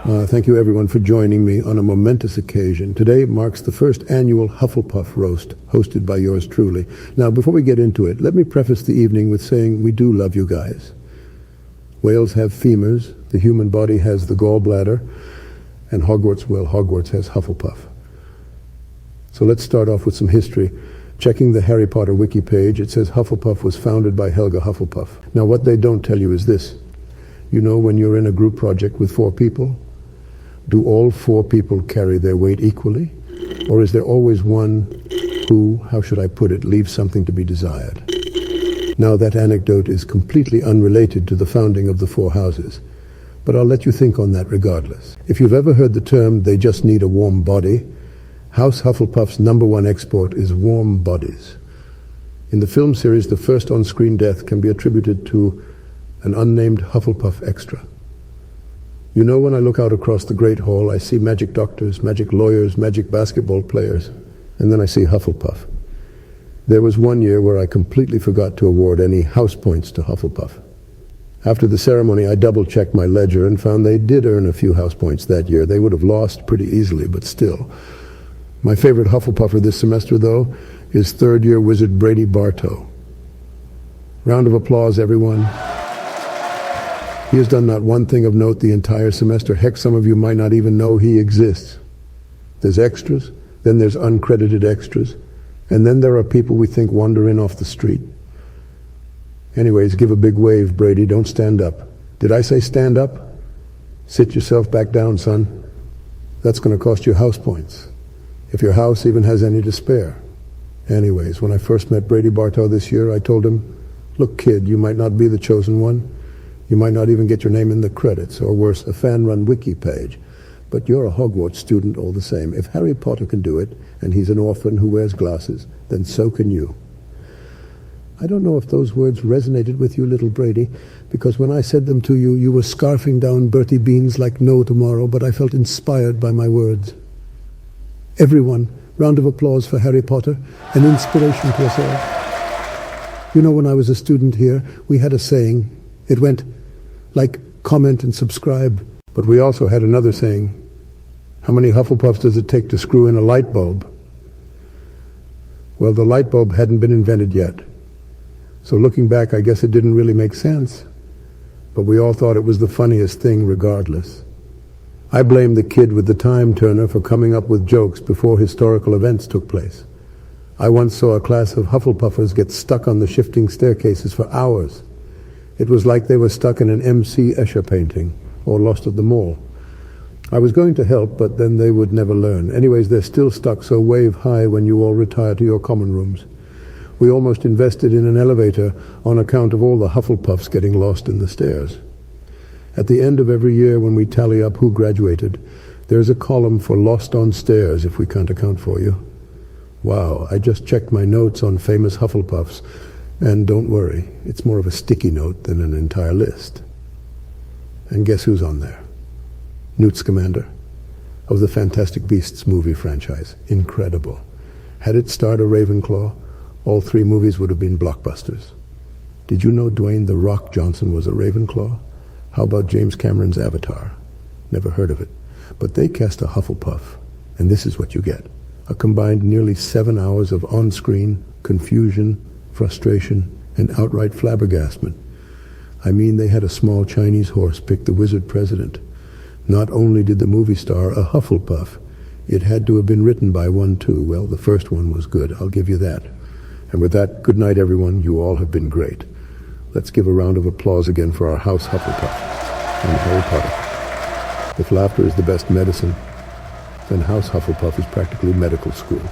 Thank you everyone for joining me on a momentous occasion. Today marks the first annual Hufflepuff roast, hosted by yours truly. Now, before we get into it, let me preface the evening with saying we do love you guys. Whales have femurs, the human body has the gallbladder, and Hogwarts has Hufflepuff. So let's start off with some history. Checking the Harry Potter wiki page, it says Hufflepuff was founded by Helga Hufflepuff. Now, what they don't tell you is this. You know, when you're in a group project with 4 people, do all 4 people carry their weight equally? Or is there always one who, how should I put it, leaves something to be desired? Now, that anecdote is completely unrelated to the founding of the 4 houses, but I'll let you think on that regardless. If you've ever heard the term, they just need a warm body, House Hufflepuff's #1 export is warm bodies. In the film series, the first on-screen death can be attributed to an unnamed Hufflepuff extra. You know, when I look out across the Great Hall, I see magic doctors, magic lawyers, magic basketball players, and then I see Hufflepuff. There was one year where I completely forgot to award any house points to Hufflepuff. After the ceremony, I double-checked my ledger and found they did earn a few house points that year. They would have lost pretty easily, but still. My favorite Hufflepuffer this semester, though, is third-year wizard Brady Bartow. Round of applause, everyone. He has done not one thing of note the entire semester. Heck, some of you might not even know he exists. There's extras, then there's uncredited extras, and then there are people we think wander in off the street. Anyways, give a big wave, Brady. Don't stand up. Did I say stand up? Sit yourself back down, son. That's going to cost you house points, if your house even has any to spare. Anyways, when I first met Brady Bartow this year, I told him, look, kid, you might not be the chosen one. You might not even get your name in the credits, or worse, a fan-run wiki page. But you're a Hogwarts student all the same. If Harry Potter can do it, and he's an orphan who wears glasses, then so can you. I don't know if those words resonated with you, little Brady, because when I said them to you, you were scarfing down Bertie Beans like no tomorrow, but I felt inspired by my words. Everyone, round of applause for Harry Potter, an inspiration to us all. You know, when I was a student here, we had a saying. It went, like, comment and subscribe. But we also had another saying. How many Hufflepuffs does it take to screw in a light bulb? Well, the light bulb hadn't been invented yet. So looking back, I guess it didn't really make sense. But we all thought it was the funniest thing regardless. I blame the kid with the time turner for coming up with jokes before historical events took place. I once saw a class of Hufflepuffers get stuck on the shifting staircases for hours. It was like they were stuck in an M.C. Escher painting, or Lost at the Mall. I was going to help, but then they would never learn. Anyways, they're still stuck, so wave high when you all retire to your common rooms. We almost invested in an elevator on account of all the Hufflepuffs getting lost in the stairs. At the end of every year when we tally up who graduated, there's a column for lost on stairs if we can't account for you. Wow, I just checked my notes on famous Hufflepuffs, and don't worry, it's more of a sticky note than an entire list. And guess who's on there? Newt Scamander of the Fantastic Beasts movie franchise. Incredible. Had it starred a Ravenclaw, all 3 movies would have been blockbusters. Did you know Dwayne "The Rock" Johnson was a Ravenclaw? How about James Cameron's Avatar? Never heard of it. But they cast a Hufflepuff, and this is what you get. A combined nearly 7 hours of on-screen confusion, frustration, and outright flabbergastment. I mean, they had a small Chinese horse pick the wizard president. Not only did the movie star a Hufflepuff, it had to have been written by one too. Well, the first one was good, I'll give you that. And with that, good night everyone, you all have been great. Let's give a round of applause again for our House Hufflepuff and Harry Potter. If laughter is the best medicine, then House Hufflepuff is practically medical school.